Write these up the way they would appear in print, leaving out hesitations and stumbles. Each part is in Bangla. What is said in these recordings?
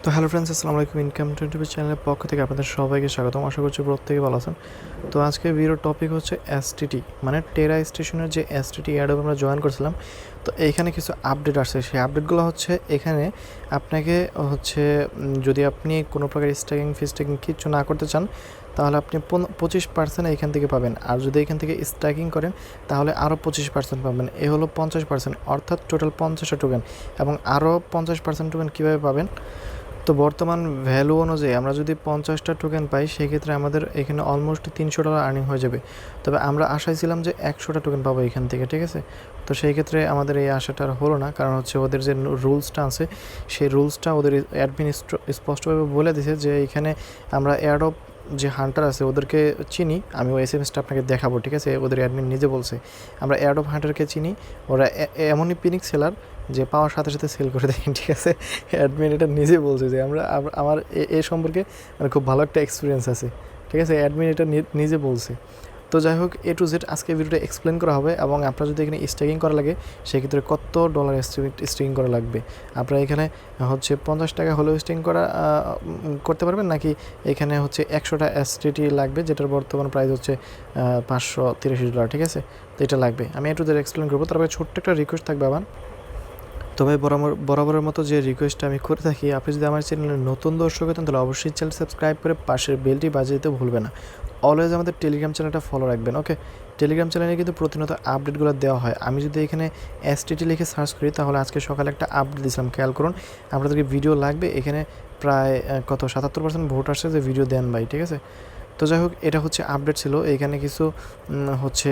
তো হ্যালো ফ্রেন্ডস, আসসালামু আলাইকুম। ইনকাম টোয়েন্টি চ্যানেলের পক্ষ থেকে আপনাদের সবাইকে স্বাগতম। আশা করছি প্রত্যেকে ভালো আছেন। তো আজকে ভিডিওর টপিক হচ্ছে এসটিটি, মানে টেরা স্টেশনের যে এসটিটি অ্যাডোব আমরা জয়েন করছিলাম। তো এইখানে কিছু আপডেট আসছে। সেই আপডেটগুলো হচ্ছে এখানে আপনাকে হচ্ছে যদি আপনি কোনো প্রকার স্ট্যাকিং কিচ্ছু না করতে চান, তাহলে আপনি 25% এইখান থেকে পাবেন। আর যদি এখান থেকে স্ট্যাকিং করেন তাহলে আরও 25% পাবেন। এ হলো 50%, অর্থাৎ টোটাল 50টা টোকেন। এবং আরও 50% টোকেন কীভাবে পাবেন? তো বর্তমান ভ্যালু অনুযায়ী আমরা যদি 50টা টোকেন পাই, সেক্ষেত্রে আমাদের এখানে অলমোস্ট $300 আর্নিং হয়ে যাবে। তবে আমরা আশায় ছিলাম যে 100টা টোকেন পাবো এখান থেকে, ঠিক আছে? তো সেই ক্ষেত্রে আমাদের এই আশাটা আর হলো না, কারণ হচ্ছে ওদের যে রুলসটা আছে, সেই রুলসটা ওদের অ্যাডমিন স্পষ্টভাবে বলে দিয়েছে যে এখানে আমরা অ্যাডপ যে হান্টার আছে ওদেরকে চিনি। আমি ওই এসএমএসটা আপনাকে দেখাবো, ঠিক আছে? ওদের অ্যাডমিন নিজে বলছে আমরা অ্যাডপ হান্টারকে চিনি। ওরা এমনই পিনিক সেলার যে পাওয়ার সাথে সাথে সেল করে দেয়, ঠিক আছে? অ্যাডমিন এটা নিজে বলছে যে আমার এ সম্পর্কে মানে খুব ভালো একটা এক্সপিরিয়েন্স আছে, ঠিক আছে? অ্যাডমিন এটা নিজে বলছে। তো যাই হোক, এ টু জেড আজকে ভিডিওটা এক্সপ্লেন করা হবে। এবং আপনার যদি এখানে স্টেকিং করা লাগে, সেক্ষেত্রে কত ডলার স্টেকিং করা লাগবে। আপনারা এখানে হচ্ছে 50 টাকা হলেও স্টেকিং করতে পারবেন, নাকি এখানে হচ্ছে 100টা এসটিটি লাগবে, যেটার বর্তমান প্রাইস হচ্ছে $583, ঠিক আছে? তো এটা লাগবে, আমি এ টু জেড এক্সপ্লেন করবো। তারপরে ছোট্ট একটা রিকোয়েস্ট থাকবে আমার। তো ভাই, বরাবরের মতো যে রিকোয়েস্টটা আমি করে থাকি, আপনি যদি আমার চ্যানেলে নতুন দর্শক হতেন তাহলে অবশ্যই চ্যানেল সাবস্ক্রাইব করে পাশের বেলটি বাজিয়ে দিতে ভুলবেন না। অলওয়েজ আমাদের টেলিগ্রাম চ্যানেলটা ফলো রাখবেন, ওকে? টেলিগ্রাম চ্যানেলে কিন্তু প্রতিনিয়ত আপডেটগুলো দেওয়া হয়। আমি যদি এখানে এসটিটি লিখে সার্চ করি, তাহলে আজকে সকালে একটা আপডেট দিয়েছিলাম, খেয়াল করুন। আপনাদেরকে ভিডিও লাগবে, এখানে প্রায় 77% ভোট আসছে যে ভিডিও দেন ভাই, ঠিক আছে? তো যাই হোক, এটা হচ্ছে আপডেট ছিল। এখানে কিছু হচ্ছে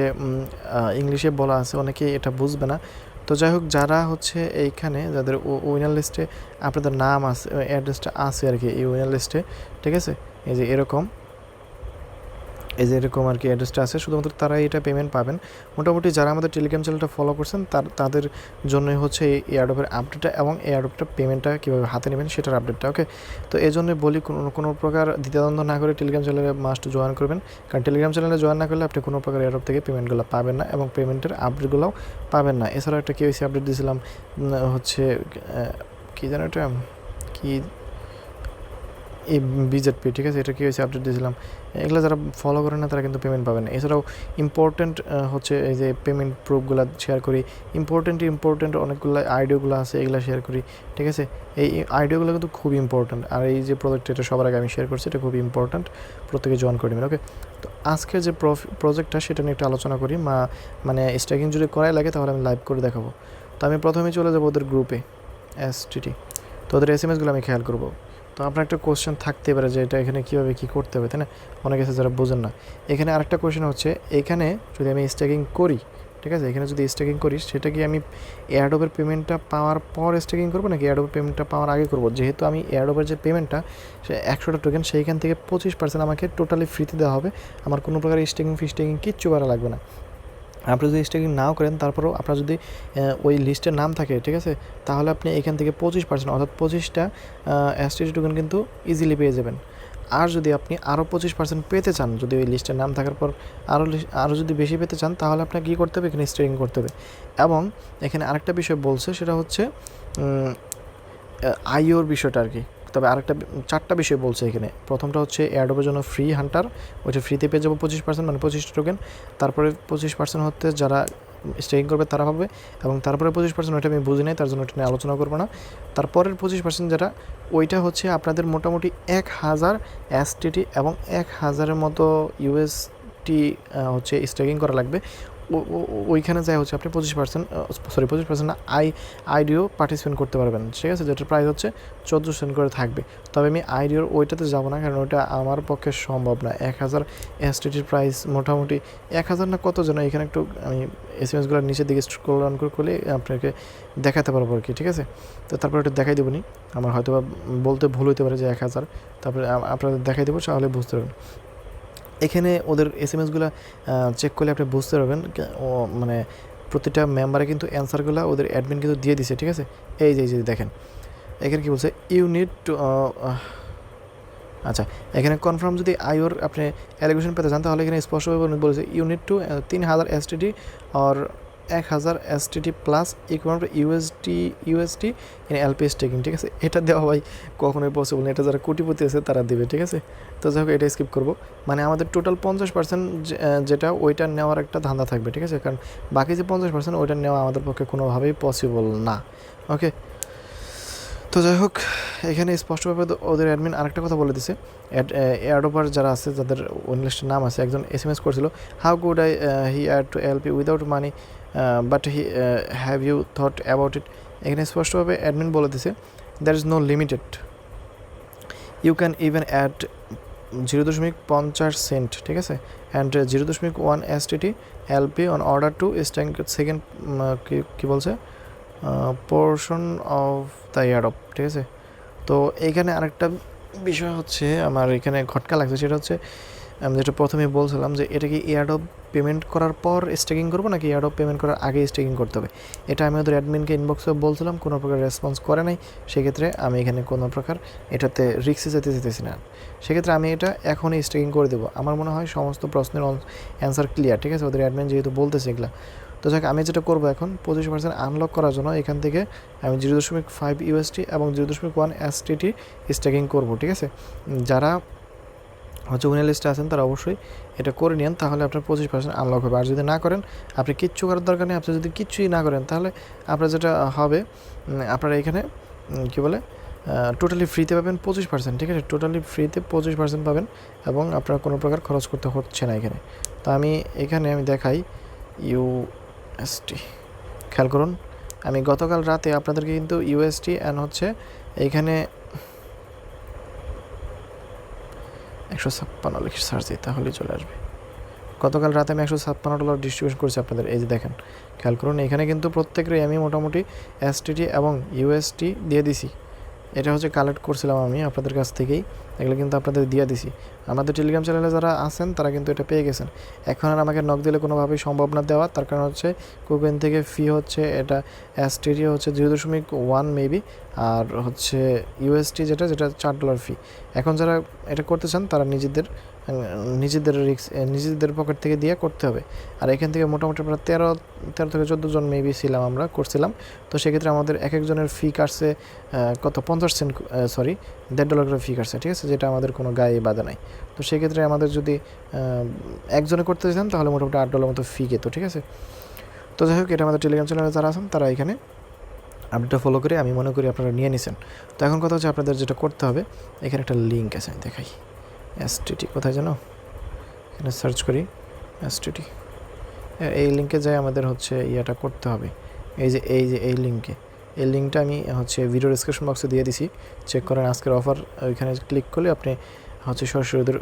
ইংলিশে বলা আছে, অনেকে এটা বুঝবে না। তো যাই হোক, যারা হচ্ছে এইখানে যাদের উইনার লিস্টে আপনাদের নাম আছে, অ্যাড্রেসটা আছে আর কি এই উইনার লিস্টে, ঠিক আছে? এই যে এরকম আর কি অ্যাড্রেসটা আছে, শুধুমাত্র তারাই এটা পেমেন্ট পাবেন। মোটামুটি যারা আমাদের টেলিগ্রাম চ্যানেলটা ফলো করছেন তাদের জন্যই হচ্ছে এই এয়ারড্রপের আপডেটটা এবং এয়ারড্রপটা পেমেন্টটা কীভাবে হাতে নেবেন সেটার আপডেটটা, ওকে? তো এই জন্য বলি, কোনো প্রকার দ্বিধাদ্বন্দ্ব না করে টেলিগ্রাম চ্যানেলে মাস্ট জয়েন করবেন। কারণ টেলিগ্রাম চ্যানেলে জয়েন না করলে আপনি কোনো প্রকার এয়ারড্রপ থেকে পেমেন্টগুলো পাবেন না এবং পেমেন্টের আপডেটগুলোও পাবেন না। এছাড়াও একটা কেওয়াইসি আপডেট দিয়েছিলাম, হচ্ছে কী যেন এটা, কি এই বিজেপি, ঠিক আছে? এটা কি হয়েছে, আপডেট দিয়েছিলাম। এগুলো যারা ফলো করে না তারা কিন্তু পেমেন্ট পাবে না। এছাড়াও ইম্পর্টেন্ট হচ্ছে এই যে পেমেন্ট প্রুফগুলো শেয়ার করি। ইম্পর্টেন্ট অনেকগুলো আইডিওগুলো আছে, এগুলো শেয়ার করি, ঠিক আছে? এই আইডিওগুলো কিন্তু খুব ইম্পর্টেন্ট। আর এই যে প্রজেক্ট, এটা সবার আগে আমি শেয়ার করছি, এটা খুব ইম্পর্টেন্ট, প্রত্যেকে জয়েন করে নেবেন, ওকে? তো আজকের যে প্রজেক্টটা সেটা নিয়ে একটু আলোচনা করি। মানে স্ট্যাকিং যদি করাই লাগে তাহলে আমি লাইভ করে দেখাবো। তো আমি প্রথমেই চলে যাবো ওদের গ্রুপে, এসটিটি। তো ওদের এসএমএসগুলো আমি খেয়াল করবো। তো আপনার একটা কোয়েশ্চেন থাকতে পারে যে এটা এখানে কীভাবে কী করতে হবে, তাই না? অনেক আছে যারা বোঝেন না। এখানে আরেকটা কোয়েশ্চেন হচ্ছে, এখানে যদি আমি স্ট্যাকিং করি, ঠিক আছে? এখানে যদি স্ট্যাকিং করি, সেটা কি আমি এয়ারড্রপের পেমেন্টটা পাওয়ার পর স্ট্যাকিং করবো, নাকি এয়ারড্রপের পেমেন্টটা পাওয়ার আগে করবো? যেহেতু আমি এয়ারড্রপের যে পেমেন্টটা, সে 100টা টোকেন, সেইখান থেকে 25% আমাকে টোটালি ফ্রিতে দেওয়া হবে। আমার কোনো প্রকার স্ট্যাকিং কিচ্ছু করা লাগবে না। আপনি যদি স্ট্যাকিং নাও করেন, তারপরেও আপনার যদি ওই লিস্টের নাম থাকে, ঠিক আছে, তাহলে আপনি এখান থেকে 25%, অর্থাৎ 25টা এসটিটি টোকেন কিন্তু ইজিলি পেয়ে যাবেন। আর যদি আপনি আরও 25% পেতে চান, যদি ওই লিস্টের নাম থাকার পর আরও যদি বেশি পেতে চান, তাহলে আপনাকে কী করতে হবে, এখানে স্ট্যাকিং করতে হবে। এবং এখানে আরেকটা বিষয় বলছে, সেটা হচ্ছে আইওর বিষয়টা আর কি। তবে আরেকটা 4টা বিষয় বলছে এখানে। প্রথমটা হচ্ছে এয়ারড্রপের জন্য ফ্রি হান্টার, ওইটা ফ্রিতে পেয়ে যাবো 25%, মানে 25টা টোকেন। তারপরে 25% হচ্ছে যারা স্টেকিং করবে তারা পাবে, এবং তারপরে 25% ওইটা আমি বুঝি নাই, তার জন্য ওটা নিয়ে আলোচনা করবো না। তারপরের 25% যেটা, ওইটা হচ্ছে আপনাদের মোটামুটি 1000 এসটিটি এবং 1000-এর মতো ইউএসটি হচ্ছে স্টেকিং করা লাগবে। ওইখানে যায় হচ্ছে আপনি 25% না, আইডিও পার্টিসিপেট করতে পারবেন, ঠিক আছে? যেটার প্রাইস হচ্ছে 14 সেন্ট করে থাকবে। তবে আমি আইডিওর ওইটাতে যাবো না, কারণ ওইটা আমার পক্ষে সম্ভব না। 1000 এসটিটির প্রাইস মোটামুটি 1000 না কত যেন, এখানে একটু আমি এসএমএসগুলোর নিচের দিকে স্ক্রল ডাউন করলে আপনাকে দেখাতে পারবো আর কি, ঠিক আছে? তো তারপরে ওটা দেখাই দেবো নি, আমার হয়তো বলতে ভুল হতে পারে যে 1000, তারপরে আপনাদের দেখাই দেবো, তাহলে বুঝতে পারবেন। এখানে ওদের এসএমএসগুলো চেক করলে আপনি বুঝতে পারবেন, মানে প্রতিটা মেম্বারে কিন্তু অ্যান্সারগুলো ওদের অ্যাডমিন কিন্তু দিয়ে দিছে, ঠিক আছে? এই যে দেখেন, এখানে কী বলছে, ইউনিট টু, আচ্ছা, এখানে কনফার্ম যদি আইওর আপনি অ্যালিগেশন পেতে চান, তাহলে এখানে স্পষ্টভাবে বলেছে unit to 3000 STD or 1000 STT plus equal to UST in LP staking, ঠিক আছে। এটা দেওয়া ভাই কখনোই পসিবল না, এটা যারা কোটিপতি আছে তারা দেবে, ঠিক আছে। তো যাই হোক এটা স্কিপ করবো, মানে আমাদের টোটাল 50% যেটা ওইটা নেওয়ার একটা ধান্দা থাকবে, ঠিক আছে, কারণ বাকি যে 50% ওইটা নেওয়া আমাদের পক্ষে কোনোভাবেই পসিবল না। ওকে, তো যাই হোক এখানে স্পষ্টভাবে ওদের অ্যাডমিন আরেকটা কথা বলে দিছে, অ্যাডোভার যারা আছে যাদের লিস্টের নাম আছে, একজন SMS করছিল, how good he add to LP without money but he have you thought about it. এখানে স্পষ্টভাবে অ্যাডমিন বলে দিছে there is no limited, you can even add 0.50 cent, ঠিক আছে, and 0.1 STT LP on order to second কী বলছে পোর্শন অফ দ্য এয়ারড্রপ, ঠিক আছে। তো এইখানে আরেকটা বিষয় হচ্ছে আমার এখানে খটকা লাগছে, সেটা হচ্ছে আমি যেটা প্রথমে বলছিলাম যে এটা কি এয়ারড্রপ পেমেন্ট করার পর স্টেকিং করবো নাকি এয়ারড্রপ পেমেন্ট করার আগে স্টেকিং করতে হবে। এটা আমি ওদের অ্যাডমিনকে ইনবক্সে বলছিলাম, কোনো প্রকার রেসপন্স করে নাই, সেক্ষেত্রে আমি এখানে কোনো প্রকার এটাতে রিস্কে যেতেছি না, সেক্ষেত্রে আমি এটা এখনই স্টেকিং করে দেবো। আমার মনে হয় সমস্ত প্রশ্নের অ্যান্সার ক্লিয়ার, ঠিক আছে, ওদের অ্যাডমিন যেহেতু বলতেছে এগুলা। তো যাক আমি যেটা করবো এখন 25% আনলক করার জন্য এখান থেকে আমি 0.5 UST এবং 0.1 STT স্টেকিং করবো, ঠিক আছে। যারা হচ্ছে উইনার লিস্টে আছেন তারা অবশ্যই এটা করে নেন, তাহলে আপনার 25% আনলক হবে। আর যদি না করেন আপনি কিচ্ছু করার দরকার নেই, আপনি যদি কিচ্ছুই না করেন তাহলে আপনার যেটা হবে আপনারা এখানে কী বলে টোটালি ফ্রিতে পাবেন 25%, ঠিক আছে, টোটালি ফ্রিতে 25% পাবেন এবং আপনার কোনো প্রকার খরচ করতে হচ্ছে না এখানে। তো আমি এখানে দেখাই UST, খেয়াল করুন আমি গতকাল রাতে আপনাদেরকে কিন্তু UST অ্যান্ড হচ্ছে এইখানে 156 লিখে সার্চ দিই তাহলেই চলে আসবে। গতকাল রাতে আমি $156 ডিস্ট্রিবিউশন করেছি আপনাদের, এই যে দেখেন খেয়াল করুন এখানে কিন্তু প্রত্যেকেরই আমি মোটামুটি STT এবং UST দিয়ে দিছি। এটা হচ্ছে কালেক্ট করছিলাম আমি আপনাদের কাছ থেকেই, এগুলো কিন্তু আপনাদের দিয়ে দিছি। আমাদের টেলিগ্রাম চ্যানেলে যারা আছেন তারা কিন্তু এটা পেয়ে গেছেন। এখন আর আমাকে নক দিলে কোনোভাবেই সম্ভব না দেওয়া, তার কারণ হচ্ছে কুপেন থেকে ফি হচ্ছে এটা STT হচ্ছে 0.1 মেবি, আর হচ্ছে UST যেটা $4 ফি। এখন যারা এটা করতে চান তারা নিজেদের পকেট থেকে দিয়ে করতে হবে। আর এখান থেকে মোটামুটি আমরা 13 থেকে 14 জন মেবি ছিলাম, আমরা করছিলাম। তো সেক্ষেত্রে আমাদের এক একজনের ফি কাটছে কত 50 সেন্ট, সরি $1.5 করে ফি কাটছে, ঠিক আছে, যেটা আমাদের কোনো গায়ে বাধা নাই। তো সেক্ষেত্রে আমাদের যদি একজনে করতে চান তাহলে মোটামুটি $8 মতো ফি যেত, ঠিক আছে। তো যাই হোক এটা আমাদের টেলিগ্রাম চ্যানেলে যারা আছেন তারা এখানে আপডেটটা ফলো করে আমি মনে করি আপনারা নিয়ে নিছেন। তো এখন কথা হচ্ছে আপনাদের যেটা করতে হবে, এখানে একটা লিঙ্ক আছে আমি দেখাই, STT কোথায় জানো, এখানে সার্চ করি STT, এই লিঙ্কে যাই আমাদের হচ্ছে ইয়েটা করতে হবে, এই লিঙ্কটা আমি হচ্ছে ভিডিও ডিসক্রিপশন বক্সে দিয়ে দিছি, চেক করেন আজকের অফার। ওইখানে ক্লিক করলে আপনি হচ্ছে সরাসরি ওদের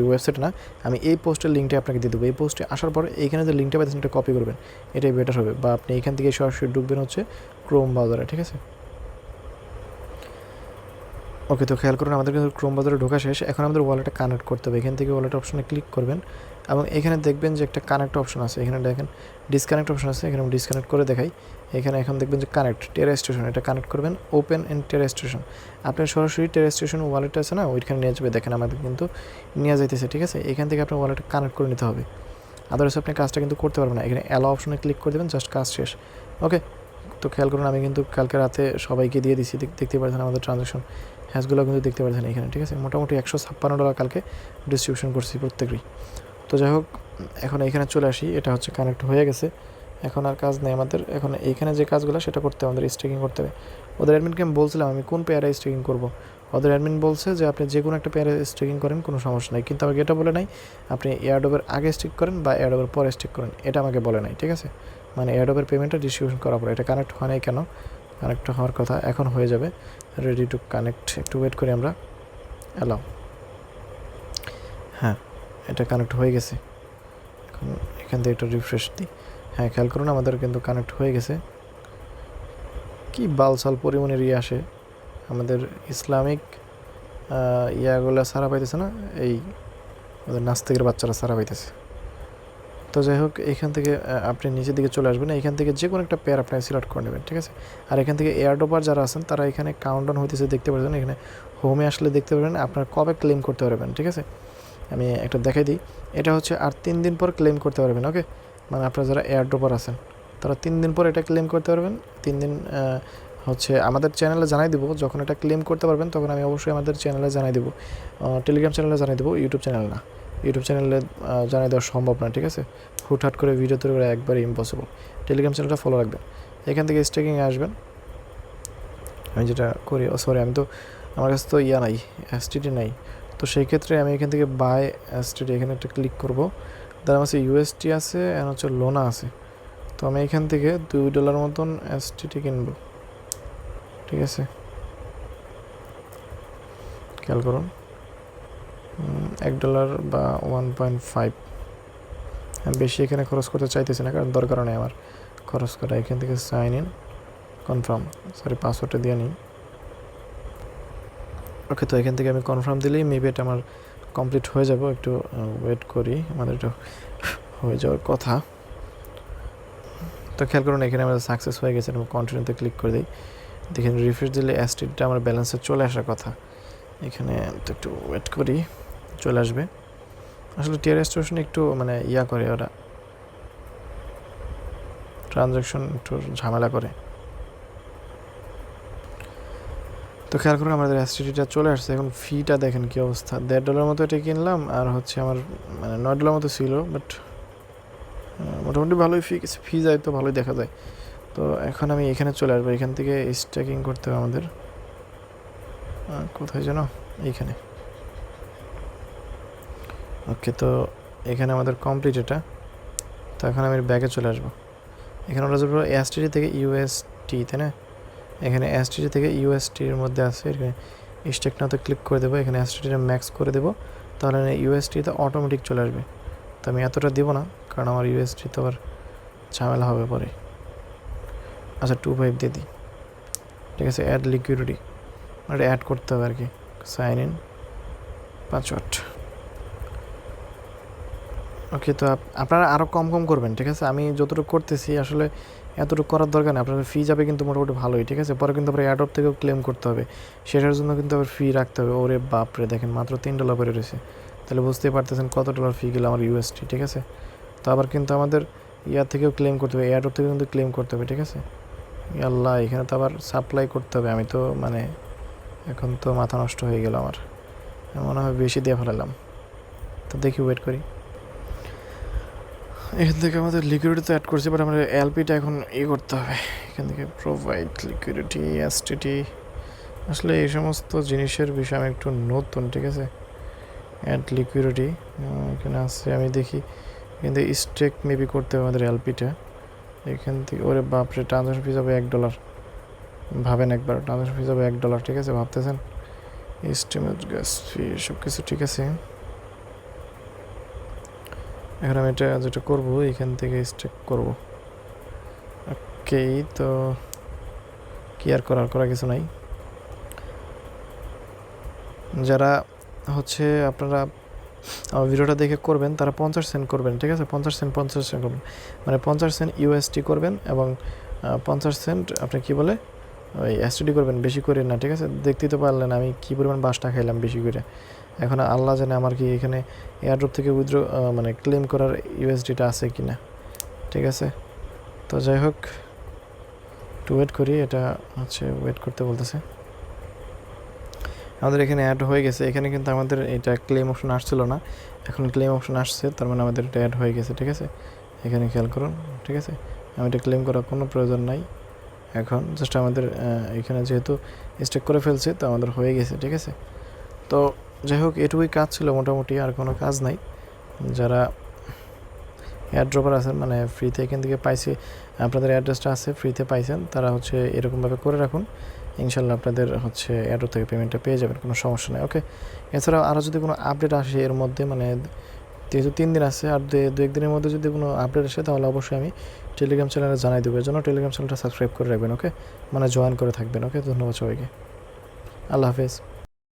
ওয়েবসাইট না, আমি এই পোস্টের লিঙ্কটা আপনাকে দিয়ে দেবো। এই পোস্টে আসার পর এইখানে যে লিঙ্কটা পাচ্ছেন এটা কপি করবেন, এটাই বেটার হবে, বা আপনি এখান থেকে সরাসরি ঢুকবেন হচ্ছে ক্রোম ব্রাউজারে, ঠিক আছে। ওকে, তো খেয়াল করুন আমাদের কিন্তু ক্রোম ব্রাউজারে ঢোকা শেষ। এখন আমাদের ওয়ালেটটা কানেক্ট করতে হবে, এখান থেকে ওয়ালেট অপশনে ক্লিক করবেন এবং এখানে দেখবেন যে একটা কানেক্ট অপশন আছে, এখানে দেখেন ডিসকানেক্ট অপশন আছে, এখানে আমি ডিসকানেক্ট করে দেখাই। এখানে এখন দেখবেন যে কানেক্ট টেরা স্টেশন, এটা কানেক্ট করবেন ওপেন ইন টেরা স্টেশন। আপনার সরাসরি টেরা স্টেশন ওয়ালেট আছে না, ওইখানে নিয়ে যাবে, দেখেন আমাদের কিন্তু নিয়ে যাইতেছে, ঠিক আছে। এখান থেকে আপনার ওয়ালেটটা কানেক্ট করে নিতে হবে, আদারওয়াইজ আপনি কাজটা কিন্তু করতে পারবেন না। এখানে অ্যালাও অপশনে ক্লিক করে দেবেন, জাস্ট কাজ শেষ। ওকে, তো খেয়াল করুন আমি কিন্তু কালকে রাতে সবাইকে দিয়ে দিছি, দেখতে পাচ্ছেন আমাদের ট্রানজ্যাকশন হ্যাশগুলো কিন্তু দেখতে পাচ্ছেন এখানে, ঠিক আছে। মোটামুটি $156 কালকে ডিস্ট্রিবিউশন করছি প্রত্যেকেরই। তো যাই হোক এখন এইখানে চলে আসি, এটা হচ্ছে কানেক্ট হয়ে গেছে, এখন আর কাজ নেই আমাদের। এখন এইখানে যে কাজগুলো সেটা করতে হবে, আমাদের স্টেকিং করতে হবে। ওদের অ্যাডমিনকে আমি বলছিলাম আমি কোন পেয়ারে স্টেকিং করব, ওদের অ্যাডমিন বলছে যে আপনি যে কোনো একটা পেয়ারে স্টেকিং করেন, কোনো সমস্যা নাই, কিন্তু আমাকে এটা বলে নাই আপনি এয়ারড্রপের আগে স্টেক করেন বা এয়ারড্রপের পরে স্টেক করেন, এটা আমাকে বলে নাই, ঠিক আছে। মানে এয়ারড্রপের পেমেন্টটা ডিস্ট্রিবিউশন করার পরে, এটা কানেক্ট হয় নাই কেন, কানেক্ট হওয়ার কথা, এখন হয়ে যাবে। রেডি টু কানেক্ট, একটু ওয়েট করি আমরা, অ্যালাও, হ্যাঁ এটা কানেক্ট হয়ে গেছে। এখন এখান থেকে একটু রিফ্রেশ দিই, হ্যাঁ খেয়াল করুন আমাদের কিন্তু কানেক্ট হয়ে গেছে। কি বালসাল পরিমাণের আসে আমাদের ইসলামিক ইয়াগুলো সারা পাইতেছে না, এই আমাদের নাস্তিকের বাচ্চারা সারা পাইতেছে। তো যাই হোক এখান থেকে আপনি নিচের দিকে চলে আসবেন, এখান থেকে যে কোনো একটা পেয়ার আপনি সিলেক্ট করে নেবেন, ঠিক আছে। আর এখান থেকে এয়ারড্রপার যারা আছেন তারা এখানে কাউন্টডাউন হইতেছে দেখতে পাচ্ছেন, এখানে হোমে আসলে দেখতে পারবেন আপনার কবে ক্লেম করতে পারবেন, ঠিক আছে। আমি একটা দেখাই দিই, এটা হচ্ছে আর 3 দিন পর ক্লেম করতে পারবেন। ওকে, মানে আপনারা যারা এয়ার ড্রপার আছেন তারা 3 দিন পর এটা ক্লেম করতে পারবেন। 3 দিন হচ্ছে আমাদের চ্যানেলে জানাই দেবো, যখন এটা ক্লেম করতে পারবেন তখন আমি অবশ্যই আমাদের চ্যানেলে জানাই দেবো, টেলিগ্রাম চ্যানেলে জানাই দেবো, ইউটিউব চ্যানেল না। ইউটিউব চ্যানেলে জানাই দেওয়া সম্ভব না, ঠিক আছে? হুটহাট করে ভিডিও তৈরি করা একবারে ইম্পসিবল। টেলিগ্রাম চ্যানেলটা ফলো রাখবেন। এখান থেকে স্টেকিংয়ে আসবেন। আমি যেটা করি, সরি আমি তো আমার কাছে তো নাই, STT নাই। তো সেই ক্ষেত্রে আমি এখান থেকে বাই STT এখানে একটা ক্লিক করবো। তার আমার UST আছে আর হচ্ছে লোনা আছে। তো আমি এখান থেকে $2 মতন STT কিনবো, ঠিক আছে? খেয়াল করুন, $1 বা 1.5। আমি বেশি এখানে খরচ করতে চাইতেছি না, কারণ দরকার নেই আমার খরচ করা। এখান থেকে সাইন ইন কনফার্ম, সরি পাসওয়ার্ডটা দিয়ে নিই। ওকে, তো এখান থেকে আমি কনফার্ম দিলেই মেবি এটা আমার কমপ্লিট হয়ে যাব। একটু ওয়েট করি, আমাদের একটু হয়ে যাওয়ার কথা। তো খেয়াল করুন এখানে আমাদের সাকসেস হয়ে গেছে। আমি কন্টিনিউতে ক্লিক করে দিই, দেখেন রিফ্রেশ দিলে STTটা আমার ব্যালেন্সে চলে আসার কথা। এখানে তো একটু ওয়েট করি, চলে আসবে। আসলে টিয়ার স্টেশন একটু মানে করে, ওরা ট্রানজ্যাকশন একটু ঝামেলা করে। তো খেয়াল করুন আমাদের STTটা চলে আসছে। এখন ফিটা দেখেন কী অবস্থা, $1.5 মতো এটা কিনলাম, আর হচ্ছে আমার মানে $9 মতো ছিল, বাট মোটামুটি ভালোই ফি যায়, তো ভালোই দেখা যায়। তো এখন আমি এখানে চলে আসবো, এখান থেকে স্ট্যাকিং করতে হবে আমাদের। কোথায় যেন, এইখানে। ওকে, তো এখানে আমাদের কমপ্লিট এটা। তো এখন আমি ব্যাগে চলে আসবো। এখানে আমরা যাবো STT থেকে UST, তাই না? এখানে STT থেকে USTর মধ্যে আছে, এখানে স্টেক নাওতে ক্লিক করে দেবো। এখানে STTটা ম্যাক্স করে দেবো, তাহলে USTতে অটোমেটিক চলে আসবে। তো আমি এতটা দেবো না, কারণ আমার UST তো আবার ঝামেলা হবে পরে। আচ্ছা 2.5 দিয়ে দিই, ঠিক আছে? অ্যাড লিকুইডিটি, এটা অ্যাড করতে হবে আর কি। Sign in password. ওকে, তো আপনারা আরও কম করবেন, ঠিক আছে? আমি যতটুকু করতেছি আসলে এতটুকু করার দরকার নেই। আপনার ফি যাবে কিন্তু মোটামুটি ভালোই, ঠিক আছে? পরে কিন্তু আবার অ্যাডপ থেকেও ক্লেম করতে হবে, সেটার জন্য কিন্তু আবার ফি রাখতে হবে। ওরে বাপরে, দেখেন মাত্র $3 করে রয়েছে। তাহলে বুঝতেই পারতেছেন কত ডলার ফি গেল আমার UST, ঠিক আছে? তো আবার কিন্তু আমাদের থেকেও ক্লেম করতে হবে, অ্যাডপ থেকেও কিন্তু ক্লেম করতে হবে, ঠিক আছে? আল্লাহ, এখানে তো আবার সাপ্লাই করতে হবে। আমি তো মানে এখন তো মাথা নষ্ট হয়ে গেল আমার, মনে হয় বেশি দিয়ে ফেলালাম। তো দেখি, ওয়েট করি। এখান থেকে আমাদের লিকুইডিটি তো অ্যাড করছি, বাট আমাদের LPটা এখন করতে হবে। এখান থেকে প্রোভাইড লিকুইডিটি STT। আসলে এই সমস্ত জিনিসের বিষয়ে আমি একটু নতুন, ঠিক আছে? অ্যাড লিকুইডিটি এখানে আছে, আমি দেখি এখান থেকে স্টেক মেবি করতে হবে আমাদের LPটা। এখান থেকে ওরে বাপরে, ট্রানজাকশন ফি যাবে $1। ভাবেন একবার, ট্রানজাকশন ফি যাবে $1, ঠিক আছে? ভাবতেছেন এস্টিমেট গ্যাস ফি সব কিছু ঠিক আছে। এখন আমি এটা যেটা করবো, এখান থেকে স্টেক করব। ওকে, তো কি আর করার কিছু নাই। যারা হচ্ছে আপনারা আমার ভিডিওটা দেখে করবেন, তারা 50 সেন্ট করবেন, ঠিক আছে? 50 সেন্ট করবেন, মানে 50 সেন্ট UST করবেন, এবং 50 সেন্ট আপনি কী বলে ওই STT করবেন, বেশি করে না, ঠিক আছে? দেখতেই তো পারলেন আমি কী পরিমাণ বাসটা খাইলাম বেশি করে। এখন আল্লাহ জানে আমার কি এখানে এয়ারড্রপ থেকে উইথড্র মানে ক্লেম করার USDটা আছে কি না, ঠিক আছে? তো যাই হোক, একটু ওয়েট করি। এটা হচ্ছে ওয়েট করতে বলতেছে। আমাদের এখানে অ্যাড হয়ে গেছে। এখানে কিন্তু আমাদের এটা ক্লেম অপশন আসছিল না, এখন ক্লেম অপশন আসছে, তার মানে আমাদের এটা অ্যাড হয়ে গেছে, ঠিক আছে? এখানে খেয়াল করুন, ঠিক আছে? আমি এটা ক্লেম করার কোনো প্রয়োজন নাই এখন, জাস্ট আমাদের এখানে যেহেতু স্টেক করে ফেলছে, তো আমাদের হয়ে গেছে, ঠিক আছে? তো যাই হোক, এটুকুই কাজ ছিল মোটামুটি, আর কোনো কাজ নাই। যারা এয়ারড্রপার আছেন, মানে ফ্রিতে এখান থেকে পাইছে, আপনাদের অ্যাড্রেসটা আছে, ফ্রিতে পাইছেন, তারা হচ্ছে এরকমভাবে করে রাখুন। ইনশাল্লাহ আপনাদের হচ্ছে অ্যাড্রপ থেকে পেমেন্টটা পেয়ে যাবেন, কোনো সমস্যা নেই। ওকে, এছাড়াও আরও যদি কোনো আপডেট আসে এর মধ্যে, মানে যেহেতু 3 দিন আছে, আর 2-1 দিনের মধ্যে যদি কোনো আপডেট আসে, তাহলে অবশ্যই আমি টেলিগ্রাম চ্যানেলে জানাই দেবো। এর জন্য টেলিগ্রাম চ্যানেলটা সাবস্ক্রাইব করে রাখবেন, ওকে? মানে জয়েন করে থাকবেন। ওকে, ধন্যবাদ সবাইকে, আল্লাহ হাফেজ।